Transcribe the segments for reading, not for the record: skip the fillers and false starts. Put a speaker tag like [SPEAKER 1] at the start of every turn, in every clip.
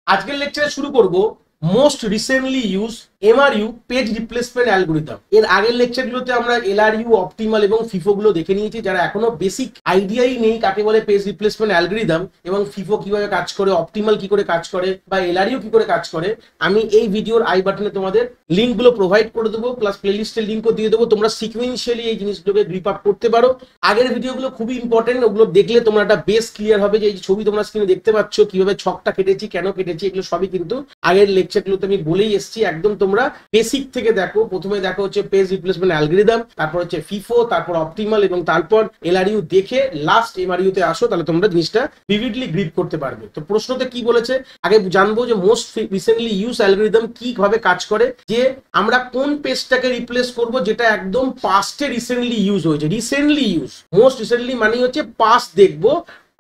[SPEAKER 1] আজকের লেকচারে শুরু করব most recently use MRU page replacement algorithm. এর আগের লেকচারগুলোতে আমরা এলআরইউ, অপটিমাল এবং ফিফো গুলো দেখে নিয়েছি। যারা এখনো বেসিক আইডিয়াই নেই কাকে বলে পেজ রিপ্লেসমেন্ট অ্যালগরিদম এবং ফিফো কিভাবে কাজ করে, অপটিমাল কি করে কাজ করে বা এলআরইউ কি করে কাজ করে, আমি এই ভিডিওর আই বাটনে তোমাদের লিঙ্কগুলো প্রোভাইড করে দেবো, প্লাস প্লেলিস্টের লিঙ্কও দিয়ে দেবো। তোমরা সিকুয়েন্সিয়ালি এই জিনিসগুলোকে গ্রিপ আপ করতে পারো। আগের ভিডিওগুলো খুবই ইম্পর্টেন্ট, ওগুলো দেখলে তোমরা একটা বেস ক্লিয়ার হবে যে এই ছবি তোমরা স্ক্রিনে দেখতে পাচ্ছ, কিভাবে ছকটা কেটেছি, কেন কেটেছি, এগুলো সবই কিন্তু আগের লেকচারগুলোতে আমি বলেই এসেছি। একদম তোমরা বেসিক থেকে দেখো। প্রথমে দেখো হচ্ছে পেজ রিপ্লেসমেন্ট অ্যালগরিদম, তারপর হচ্ছে ফিফো, তারপর অপটিমাল এবং তারপর এলআরইউ দেখে লাস্ট এমআরইউ তে আসো, তাহলে তোমরা জিনিসটা ভিভিডলি গ্রিপ করতে পারবে। তো প্রশ্নতে কি বলেছে আগে জানবো যে মোস্ট রিসেন্টলি ইউজ অ্যালগরিদম কিভাবে কাজ করে, যে আমরা কোন পেজটাকে রিপ্লেস করব যেটা একদম পাস্টে রিসেন্টলি ইউজ হয়েছে। রিসেন্টলি ইউজ, মোস্ট রিসেন্টলি মানে হচ্ছে পাস্ট দেখবো,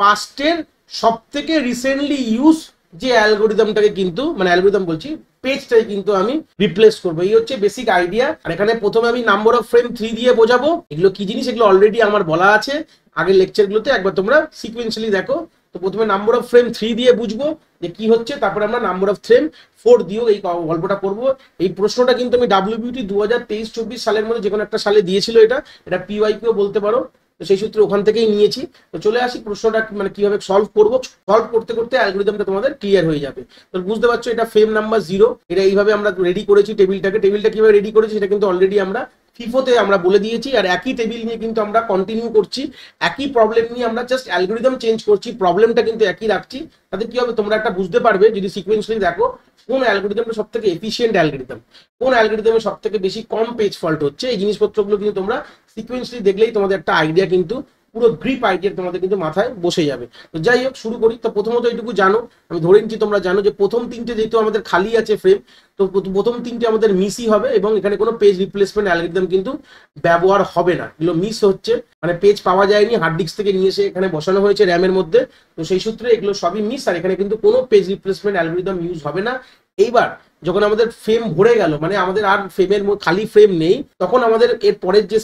[SPEAKER 1] পাস্টের সব থেকে রিসেন্টলি ইউজ যে অ্যালগরিদমটাকে কিন্তু মানে অ্যালগরিদম বলছি পেজটাই কিন্তু আমি রিপ্লেস করবো। এই হচ্ছে বেসিক আইডিয়া। আর এখানে প্রথমে আমি নাম্বার অফ ফ্রেম 3 দিয়ে বোঝাবো। এগুলো কি জিনিস এগুলো অলরেডি আমার বলা আছে আগের লেকচারগুলোতে, একবার তোমরা সিকুয়েন্সিয়ালি দেখো। তো প্রথমে নাম্বার অফ ফ্রেম 3 দিয়ে বুঝবো যে কি হচ্ছে, তারপরে আমরা নাম্বার অফ ফ্রেম 4 দিয়েও এই গল্পটা করবো। এই প্রশ্নটা কিন্তু আমি ডাব্লিউবিটি 2023-24 সালের মধ্যে যে কোনো একটা সালে দিয়েছিল। এটা পিওয়াইকিউ বলতে পারো, তো সেই সূত্রে ওখান থেকেই নিয়েছি। তো চলে আসি প্রশ্নটা মানে কিভাবে সলভ করবো। সলভ করতে করতে অ্যালগরিদমটা তোমাদের ক্লিয়ার হয়ে যাবে। তো বুঝতে পারছো এটা ফ্রেম নাম্বার 0। এটা এইভাবে আমরা রেডি করেছি টেবিলটা কিভাবে রেডি করেছি সেটা কিন্তু অলরেডি আমরা ফিফোতে আমরা বলে দিয়েছি। আর একই টেবিল নিয়ে কিন্তু আমরা কন্টিনিউ করছি, একই প্রবলেম নিয়ে আমরা জাস্ট অ্যালগরিদম চেঞ্জ করছি, প্রবলেমটা কিন্তু একই রাখছি। তাতে কি হবে তোমরা একটা বুঝতে পারবে যদি সিকুয়েন্সিয়ালি দেখো কোন অ্যালগরিদমটা সব থেকে এফিশিয়েন্ট অ্যালগরিদম, কোন অ্যালগরিদমে সব থেকে বেশি কম পেজ ফল্ট হচ্ছে। এই জিনিসপত্রগুলো কিন্তু তোমরা সিকুয়েন্সিয়ালি দেখলেই তোমাদের একটা আইডিয়া কিন্তু পুরো গ্রিপ আইডিয়া তোমাদের কিন্তু মাথায় বসে যাবে। তো যাই হোক শুরু করি। তো প্রথমত এইটুকু জানো, আমি ধরে নিচ্ছি তোমরা জানো যে প্রথম তিনটে যেহেতু আমাদের খালি আছে ফ্রেম, তো প্রথম তিনটে আমাদের মিসই হবে এবং এখানে কোনো পেজ রিপ্লেসমেন্ট অ্যালগরিদম কিন্তু ব্যবহার হবে না। এগুলো মিস হচ্ছে, মানে পেজ পাওয়া যায়নি, হার্ড ডিস্ক থেকে নিয়ে এসে এখানে বসানো হয়েছে র্যামের মধ্যে। তো সেই সূত্রে এগুলো সবই মিস, আর এখানে কিন্তু কোনো পেজ রিপ্লেসমেন্ট অ্যালগরিদম ইউজ হবে না। এইবার যখন আমাদের ফ্রেম ভরে গেল, মানে আমাদের আর ফ্রেমের খালি ফ্রেম নেই, তখন আমাদের এর পরের যে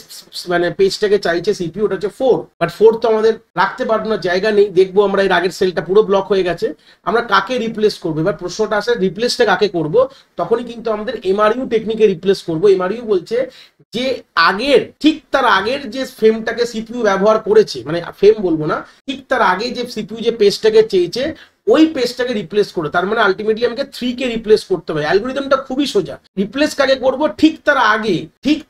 [SPEAKER 1] মানে পেজটাকে চাইছে সিপিইউ, ওটা হচ্ছে 4। বাট 4 তো আমাদের রাখতে পারবো না, জায়গা নেই। দেখবো আমরা এর আগের সেলটা পুরো ব্লক হয়ে গেছে, আমরা কাকে রিপ্লেস করবো। এবার প্রশ্নটা আসে রিপ্লেসটা কাকে করব। তখনই কিন্তু আমাদের এমআরইউ টেকনিকে রিপ্লেস করবো। এমআরইউ বলছে যে আগের ঠিক তার আগের যে ফ্রেমটাকে সিপিইউ ব্যবহার করেছে, মানে ফ্রেম বলবো না, ঠিক তার আগে যে সিপিইউ যে পেজটাকে চেয়েছে ওই পেজটাকে রিপ্লেস করে। তার মানে আলটিমেটলি আমাকে 3 কে রিপ্লেস করতে হবে। অ্যালগরিদমটা খুবই সোজা। রিপ্লেস কাকে করব, ঠিক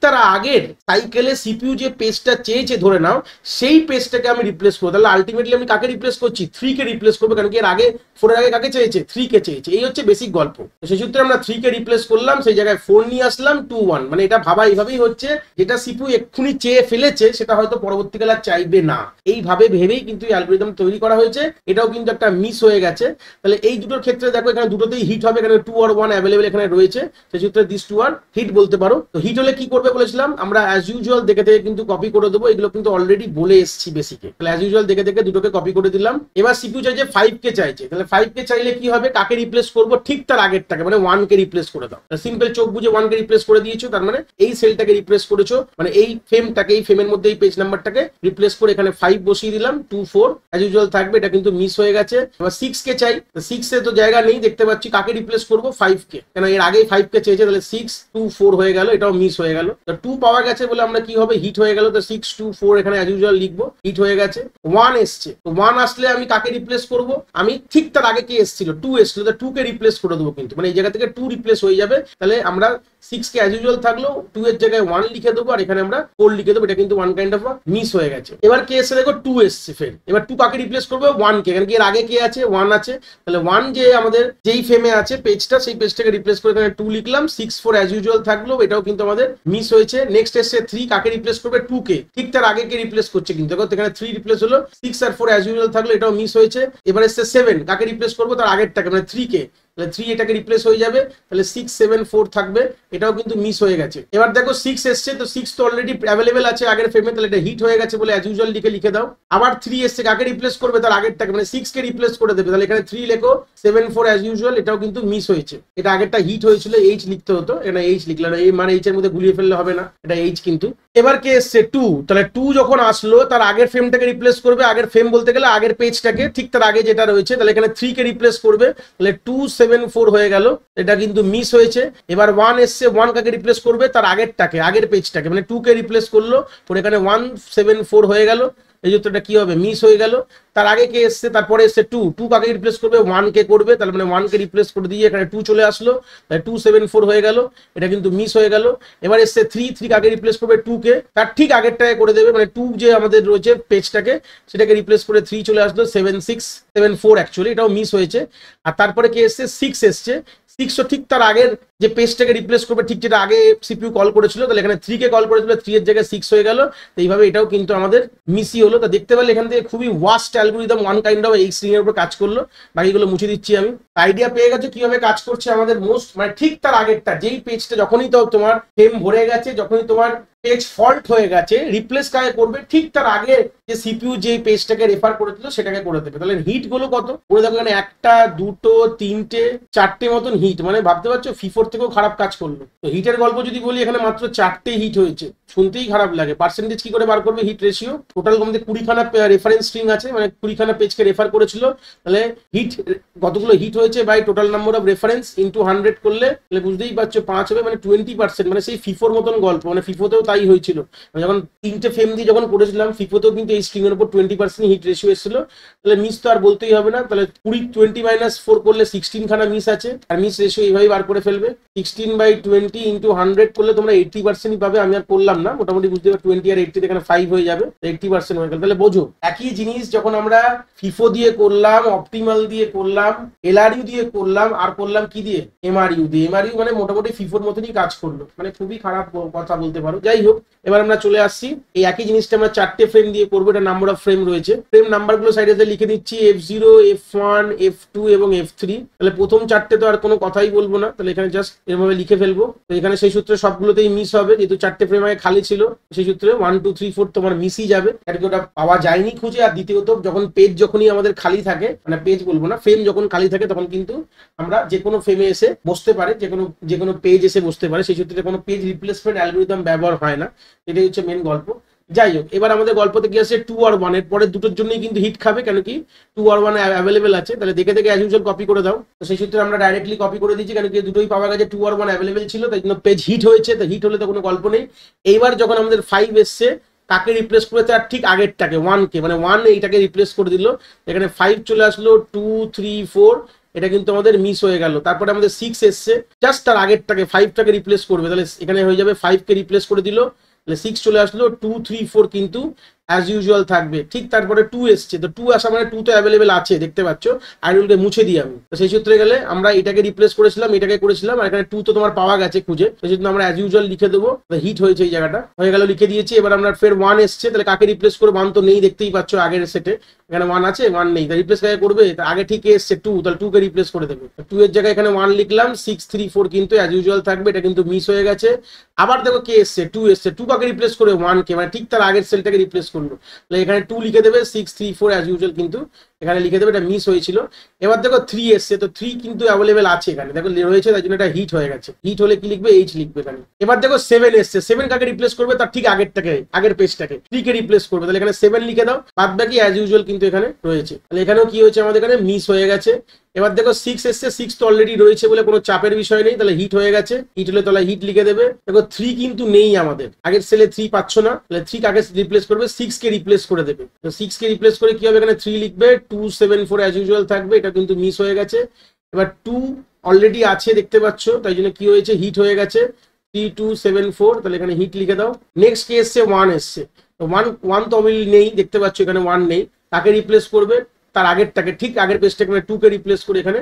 [SPEAKER 1] তার আগের সাইকেলে সিপিইউ যে পেজটা চেয়েছে ধরে নাও, সেই পেজটাকে আমি রিপ্লেস করব। তাহলে আলটিমেটলি আমি কাকে রিপ্লেস করছি, 3 কে রিপ্লেস করবো। কারণ কি এর আগে 4 এর আগে কাকে চেয়েছে, 3 কে চেয়েছে। এই হচ্ছে বেসিক গল্প। তো সেই সূত্রে আমরা 3 কে রিপ্লেস করলাম, সেই জায়গায় 4 নিয়ে আসলাম, 2 1। মানে এটা ভাবা এইভাবেই হচ্ছে, যেটা সিপিইউ এক্ষুনি চেয়ে ফেলেছে সেটা হয়তো পরবর্তীকালে চাইবে না। এইভাবে ভেবেই কিন্তু অ্যালগরিদম তৈরি করা হয়েছে। এটাও কিন্তু একটা মিস হয়ে গেছে। তাহলে এই দুটোর ক্ষেত্রে দেখো এখানে দুটোতেই হিট হবে, এখানে 2 আর 1 অ্যাভেলেবেল এখানে রয়েছে। সেই সূত্রে দিস 2 আর হিট বলতে পারো। তো হিট হলে কি করবে বলেছিলাম আমরা, অ্যাজ ইউজুয়াল দেখে দেখে কিন্তু কপি করে দেবো। এগুলো কিন্তু অলরেডি বলে এসেছি বেসিকে। তাহলে অ্যাজ ইউজুয়াল দেখে দেখে দুটোকে কপি করে দিলাম। এবার সিপিইউ চাইছে 5 কে চাইছে, তাহলে 5 কে চাইলে কি হবে, কাকে রিপ্লেস করবো, ঠিক তার আগেরটাকে, মানে 1 কে রিপ্লেস করে দাও। সিম্পল চোখ বুঝে 1 কে রিপ্লেস করে দিয়েছো, তার মানে এই সেলটাকে রিপ্লেস করেছো, মানে এই ফ্রেমটাকে, এই ফ্রেমের মধ্যে এই পেজ নাম্বারটাকে রিপ্লেস করে এখানে 5 বসিয়ে দিলাম, 2 4 অ্যাজ ইউজুয়াল থাকবে। এটা কিন্তু মিস হয়ে গেছে। এবার 6 কে চাই, 6 এ তো জায়গা নেই, দেখতে পাচ্ছি। কাকে রিপ্লেস করবো, 5 কে, কেন এর আগে 5 কে চেয়েছে। তাহলে 6 2 4 হয়ে গেল, এটাও মিস হয়ে গেল। তো 2 পাওয়া গেছে বলে আমরা কি হবে, হিট হয়ে গেল। তো 6 2 4 এখানে অ্যাজ ইউজুয়াল লিখবো, হিট হয়ে গেছে। 1 এসছে, তো 1 আসলে আমি কাকে রিপ্লেস করব, আমি ঠিক তার আগে কে এসেছিল, 2 এসেছিল, তো 2 কে রিপ্লেস করে দেবো কিন্তু, মানে এই জায়গা থেকে 2 রিপ্লেস হয়ে যাবে। তাহলে আমরা 6 কে অ্যাজ ইউজুয়াল থাকলো, 2 এর জায়গায় 1 লিখে দেবো, আর এখানে আমরা 4 লিখে দেবো। এটা কিন্তু ওয়ান কাইন্ড অফ মিস হয়ে গেছে। এবার কে এসে দেখো 2 এসছে ফের। এবার 2 কাকে রিপ্লেস করবো, 1 কে, কারণ কি এর আগে কে আছে, 1 আছে। তাহলে 1 যে আমাদের যেই ফ্রেমে আছে পেজটা, সেই পেজটাকে রিপ্লেস করে এখানে 2 লিখলাম, 6 4 অ্যাজ ইউজুয়াল থাকলো। এটাও কিন্তু আমাদের মিস হয়েছে। নেক্সট এসছে 3, কাকে রিপ্লেস করবে, 2 কে, ঠিক তার আগে কে রিপ্লেস করছে কিন্তু, দেখো এখানে 3 রিপ্লেস হলো, 6 আর 4 অ্যাজ ইউজুয়াল থাকলো, এটাও মিস হয়েছে। এবার এসছে 7, কাকে রিপ্লেস করবো, তার আগেরটাকে, মানে 3 কে, তাহলে 3 এটাকে রিপ্লেস হয়ে যাবে। তাহলে 6 7 4 থাকবে, এটাও কিন্তু মিস হয়ে গেছে। এবার দেখো 6 এসছে, তো 6 তো অলরেডি অ্যাভেলেবেল আছে আগের ফ্রেমে, তাহলে এটা হিট হয়ে গেছে বলে অ্যাজ ইউজুয়াল লিখে দাও। আবার 3 এসছে, কাকে রিপ্লেস করবে, তার আগেরটাকে, মানে 6 কে রিপ্লেস করে দেবে। তাহলে এখানে 3 লেখো, 7 4 অ্যাজ ইউজুয়াল, এটাও কিন্তু মিস হয়েছে। এটা আগেরটা হিট হয়েছিল, এইচ লিখতে হতো, এটা এইচ লিখলাম। এই মানে এইচ এর মধ্যে গুলিয়ে ফেললে হবে না, এটা এইচ কিন্তু। এবার কে এসছে 2, তাহলে 2 যখন আসলো তার আগের ফ্রেমটাকে রিপ্লেস করবে। আগের ফ্রেম বলতে গেলে আগের পেজটাকে, ঠিক তার আগে যেটা রয়েছে। তাহলে এখানে 3 কে রিপ্লেস করবে, তাহলে 2 274 হয়ে গেল, এটা কিন্তু মিস হয়েছে। এবার 1 এসছে, 1 কাকে রিপ্লেস করবে, তার আগেরটাকে, আগের পেজটাকে, মানে 2 কে রিপ্লেস করলো, পরে এখানে 174 হয়ে গেল, এই যুক্তটা কি হবে, মিস হয়ে গেল। তার আগে কে এসছে, তারপরে এসছে 2, 2 কাকে রিপ্লেস করবে, 1 কে করবে, তাহলে মানে 1 কে রিপ্লেস করে দিয়ে এখানে 2 চলে আসলো, তাই 274 হয়ে গেল, এটা কিন্তু মিস হয়ে গেল। এবার এসছে 3, 3 কাকে রিপ্লেস করবে, 2 কে, তার ঠিক আগেরটাকে করে দেবে, মানে 2 যে আমাদের রয়েছে পেজটাকে সেটাকে রিপ্লেস করে 3 চলে আসলো, 7674 অ্যাকচুয়ালি, এটাও মিস হয়েছে। আর তারপরে কে এসছে, 6 এসছে, 6ও ঠিক তার আগের যে পেজটাকে রিপ্লেস করবে, ঠিক যেটা আগে সিপিইউ কল করেছিল, তাহলে এখানে 3 কে কল করেছিল, 3 এর জায়গায় 6 হয়ে গেল। তো এইভাবে এটাও কিন্তু আমাদের মিসই হলো। তা দেখতে পেলে এখান থেকে খুবই worst algorithm, one kind of এই স্ট্রিং এর উপর কাজ করলো। বাকিগুলো মুছে দিচ্ছি আমি। আইডিয়া পেয়ে গেছে কিভাবে কাজ করছে আমাদের মোস্ট, মানে ঠিক তার আগেরটা, যেই পেজটা যখনই তো তোমার ফ্রেম ভরে গেছে, যখনই তোমার পেজ ফল্ট হয়ে গেছে, রিপ্লেস কাকে করবে, ঠিক তার আগে যে সিপিইউ যে পেজটাকে রেফার করেছিল সেটাকে করে দেবে। তাহলে হিট গুলো কত করে দেখো, এখানে 1টা 2টো 3টে 4টে মতন হিট, মানে ভাবতে পারছো ফিফোর থেকেও খারাপ কাজ করলো। তো হিটের গল্প যদি বলি, এখানে মাত্র 4টে হিট হয়েছে, শুনতেই খারাপ লাগে। পার্সেন্টেজ কি করে বার করবে, হিট রেশিও, টোটাল মধ্যে 20খানা রেফারেন্স স্ট্রিং আছে, মানে 20খানা পেজকে রেফার করেছিল, তাহলে হিট কতগুলো হিট হয়েছে by total number of reference into 100 করলে তাহলে বুঝতেই পারছো 5 হবে, মানে 20%, মানে সেই ফিফোর মতন গল্প। মানে ফিফোতেও তাই হয়েছিল, যখন 3টে ফ্রেম দিয়ে যখন করেছিলাম ফিফোতেও কিন্তু এই স্ট্রিং এর উপর 20% হিট রেশিও এসেছিল। তাহলে মিস তো আর বলতেই হবে না, তাহলে 20 করলে 16 খানা মিস আছে, আর মিস রেশিও এইভাবেই বার করে ফেলবে। 16/20 ইন্টু 100 করলে তোমরা 80% পাবে। আমি আর করলাম না, মোটামুটি বুঝতে পারবে 20 আর 80 এখানে 5 হয়ে যাবে, 80% হয়ে গেল। তাহলে বোঝো একই জিনিস যখন আমরা ফিফো দিয়ে করলাম, অপটিমাল দিয়ে করলাম, এলআরইউ দিয়ে করলাম, আর করলাম কি দিয়ে, এমআরইউ দিয়ে। এমআরইউ মানে মোটামুটি ফিফোর মতনই কাজ করলো, মানে খুবই খারাপ কথা বলতে পারো। যাই হোক, এবার আমরা চলে আসছি এই একই জিনিসটা আমরা 4টে ফ্রেম দিয়ে করবো। এটা নাম্বার অফ ফ্রেম রয়েছে, ফ্রেম নাম্বার গুলো সাইডে লিখে দিচ্ছি, F0, F1, F2 এবং F3। তাহলে প্রথম 4টে তো আর কোনো কথাই বলবো না, তাহলে এখানে জাস্ট এভাবে লিখে ফেলবো। তো এখানে সেই সূত্রে সবগুলোতেই মিস হবে, যেহেতু 4টে ফ্রেম আগে খালি ছিল, সেই সূত্রে 1 2 3 4 তোমার মিসই যাবে, কারণ ওটা পাওয়া যায়নি খুঁজে। আর দ্বিতীয়ত যখন পেজ যখনই আমাদের খালি থাকে, মানে পেজ বলবো না, ফ্রেম যখন খালি থাকে, তখন কিন্তু আমরা যে কোনো ফ্রেমে এসে বসতে পারে, যে কোনো পেজ এসে বসতে পারে, সেই সূত্রে কোনো পেজ রিপ্লেসমেন্ট অ্যালগরিদম ব্যবহার হয় না। এটাই হচ্ছে মেন গল্প। যাই হোক, এবার আমাদের গল্পতে কি আছে, 2 আর 1 এর পরে দুটোর জন্যই কিন্তু হিট খাবে, কেন কি 2 আর 1 অ্যাভেলেবেল আছে। তাহলে দেখে দেখে অ্যাজ ইউজুয়াল কপি করে দাও। তো সেই সূত্রে আমরা ডাইরেক্টলি কপি করে দিচ্ছি, কেন কি দুটোই পাওয়া গেছে, 2 আর 1 অ্যাভেলেবেল ছিল, তাই জন্য পেজ হিট হয়েছে। তো হিট হলে তো কোনো গল্প নেই। এইবার যখন আমাদের 5 এসছে, তাকে রিপ্লেস করে তার ঠিক আগেরটাকে 1 কে, মানে 1 এইটাকে রিপ্লেস করে দিল, এখানে 5 চলে আসলো, 2 3 4, এটা কিন্তু আমাদের মিস হয়ে গেল। তারপরে আমাদের 6 এসছে, জাস্ট তার আগেরটাকে 5টাকে রিপ্লেস করবে, তাহলে এখানে হয়ে যাবে 5 কে রিপ্লেস করে দিল, তাহলে 6 চলে আসলো, 2 3 4 কিন্তু অ্যাজ ইউজুয়াল থাকবে। ঠিক তারপরে 2 এসছে, তো 2 আসা মানে 2 তো অ্যাভেলেবেল আছে, দেখতে পাচ্ছ। আইডলকে মুছে দিই আমি। তো সেই সূত্রে গেলে আমরা এটাকে রিপ্লেস করেছিলাম, এটাকে করেছিলাম, আর এখানে 2 তো তোমার পাওয়া গেছে খুঁজে, সেই জন্য আমরা অ্যাজ ইউজুয়াল লিখে দেবো। হিট হয়েছে এই জায়গাটা, হয়ে গেল, লিখে দিয়েছি। এবার আমরা ফের 1 এসছে, তাহলে কাকে রিপ্লেস করে, 1 তো নেই, দেখতেই পাচ্ছ আগের সেটে এখানে 1 আছে, 1 নেই, তাহলে রিপ্লেস কাকে করবে, আগে ঠিক এসছে 2, তাহলে 2 কে রিপ্লেস করে দেবে। 2 এর জায়গায় এখানে 1 লিখলাম, 6 3 4 কিন্তু অ্যাজ ইউজুয়াল থাকবে, এটা কিন্তু মিস হয়ে গেছে। আবার দেখো কে এসছে, 2 এসছে, 2 কাকে রিপ্লেস করে, 1 কে, মানে ঠিক তার আগের সেলটাকে রিপ্লেস করলো, তাহলে এখানে 2 লিখে দেবে, 6 3 4 অ্যাজ ইউজুয়াল কিন্তু এখানে লিখে দেবে, এটা মিস হয়েছিল। এবার দেখো 3 এসছে, তো 3 কিন্তু অ্যাভেলেবেল আছে এখানে, দেখো রয়েছে, তাই জন্য এটা হিট হয়ে গেছে। হিট হলে কি লিখবে, এইচ লিখবে এখানে। এবার দেখো 7 এসছে, 7 কাকে রিপ্লেস করবে, তার ঠিক আগেরটাকে, আগের পেজটাকে 3 কে রিপ্লেস করবে, তাহলে এখানে 7 লিখে দাও, বাদ বাকি অ্যাজ ইউজুয়াল কিন্তু এখানে রয়েছে। তাহলে এখানেও কি হয়েছে, আমাদের এখানে মিস হয়ে গেছে। এবার দেখো 6 এসছে, 6 তো অলরেডি রয়েছে বলে কোনো চাপের বিষয় নেই, তাহলে হিট হয়ে গেছে। হিট হলে তাহলে হিট লিখে দেবে। দেখো 3 কিন্তু নেই আমাদের, আগের সেলে 3 পাচ্ছ না, তাহলে 3 কাকে রিপ্লেস করবে, 6 কে রিপ্লেস করে দেবে। তো 6 কে রিপ্লেস করে কি হবে, এখানে 3 লিখবে, 2 7 4 অ্যাজ ইউজুয়াল থাকবে, এটা কিন্তু মিস হয়ে গেছে। এবার 2 অলরেডি আছে দেখতে পাচ্ছ, তাই জন্য কি হয়েছে, হিট হয়ে গেছে, 3 2 7 4, তাহলে এখানে হিট লিখে দাও। নেক্সট কে এসছে, 1 এসছে, তো 1 তো নেই, দেখতে পাচ্ছ এখানে 1 নেই, তাকে রিপ্লেস করবে তার আগেরটাকে, ঠিক আগের পেজটাকে, মানে 2 কে রিপ্লেস করে এখানে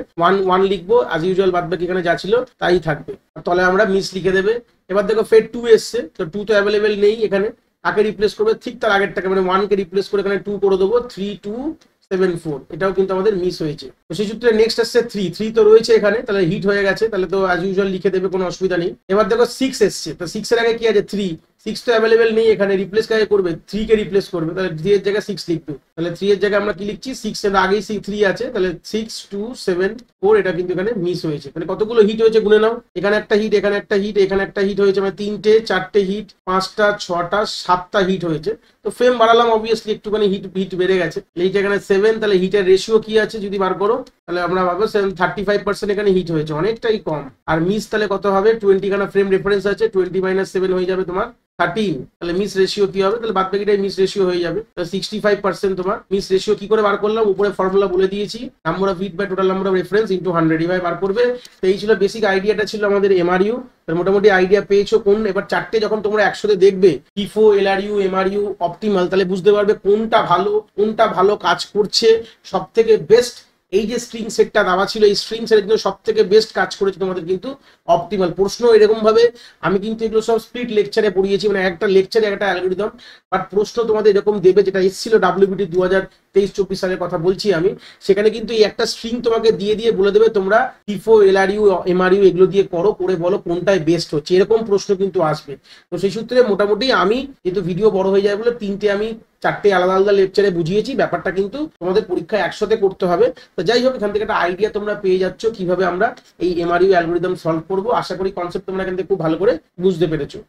[SPEAKER 1] 1 লিখবো, অ্যাজ ইউজুয়াল বাদ বাকি এখানে যা ছিল তাই থাকবে, তাহলে আমরা মিস লিখে দেবে। এবার দেখো ফের 2 এসছে, তো 2 তো অ্যাভেলেবেল নেই, এখানে তাকে রিপ্লেস করবে ঠিক তার আগেরটাকে, মানে 1 কে রিপ্লেস করে এখানে 2 করে দেবো, 3 2 7 4, এটাও কিন্তু আমাদের মিস হয়েছে। তো সেই সূত্রে নেক্সট আসছে 3 তো রয়েছে এখানে, তাহলে হিট হয়ে গেছে, তাহলে তো অ্যাজ ইউজুয়াল লিখে দেবে, কোনো অসুবিধা নেই। এবার দেখো 6 এসছে, তো 6 এর আগে কি আছে, 3 6 তো অ্যাভেলেবেল নেই এখানে, রিপ্লেস কাকে করবে, 3 কে রিপ্লেস করবে, তাহলে 3 এর জায়গায় 6 লিখবে, তাহলে 3 এর জায়গায় আমরা কি লিখছি 6 এর আগেই 3 আছে, তাহলে 6 2 7 4, এটা কিন্তু এখানে মিস হয়েছে। মানে কতগুলো হিট হয়েছে গুনে নাও, এখানে একটা হিট, এখানে একটা হিট, এখানে একটা হিট হয়েছে, মানে 3টে 4টে হিট, 5টা 6টা 7টা হিট হয়েছে। তো ফ্রেম বাড়ালাম অবভিয়াসলি একটুখানি হিট বেড়ে গেছে, এইটা এখানে 7, তাহলে হিটের রেশিও কি আছে যদি বার করো তাহলে আমরা ভাবো 35% এখানে হিট হয়েছে, অনেকটাই কম। আর মিস তাহলে কত হবে, 20 খানা ফ্রেম রেফারেন্স আছে, 20 - 7 হয়ে যাবে তোমার 13, তাহলে মিস রেশিও কি হবে, তাহলে বাদ বাকিটাই মিস রেশিও হয়ে যাবে। 65% তোমার মিস রেশিও কি করে বার করলাম, উপরে ফর্মুলা বলে দিয়েছি, number of hit by total number of reference into 100, এইভাবে বার করবে। তো এই ছিল বেসিক আইডিয়াটা, ছিল আমাদের এমআরইউ। মোটামুটি আইডিয়া পেয়েছো কোন, এবার চারটে যখন তোমরা একসাথে দেখবে ফিফো, এলআরইউ, এমআরইউ, অপটিমাল, তাহলে বুঝতে পারবে কোনটা ভালো কাজ করছে সব থেকে বেস্ট। এই যে স্ট্রিং সেটটা দেওয়া ছিল, এই স্ট্রিং সেটের জন্য সব থেকে বেস্ট কাজ করেছে তোমাদের কিন্তু অপটিমাল। প্রশ্ন এরকম ভাবে, আমি কিন্তু এগুলো সব স্প্লিট লেকচারে পড়িয়েছি, মানে একটা লেকচারে একটা অ্যালগরিদম, বাট প্রশ্ন তোমাদের এরকম দেবে, যেটা এসেছিল ডাব্লিউবিটি 2023-24 সালের কথা বলছি আমি। সেখানে কিন্তু এই একটা স্ট্রিং তোমাকে দিয়ে বলে দেবে তোমরা ফিফো, এলআরইউ, এমআরইউ এগুলো দিয়ে করে বলো কোনটায় বেস্ট হচ্ছে, এরকম প্রশ্ন কিন্তু আসবে। তো সেই সূত্রে মোটামুটি আমি যেহেতু ভিডিও বড় হয়ে যায় বলে আমি 4টে আলাদা আলাদা লেকচারে বুঝিয়েছি, ব্যাপারটা কিন্তু তোমাদের পরীক্ষায় একসাথে করতে হবে। তো যাই হোক, এখান থেকে একটা আইডিয়া তোমরা পেয়ে যাচ্ছ কিভাবে আমরা এই এমআরইউ অ্যালগরিদম সলভ করবো। আশা করি কনসেপ্ট তোমরা এখান থেকে খুব ভালো করে বুঝতে পেরেছো।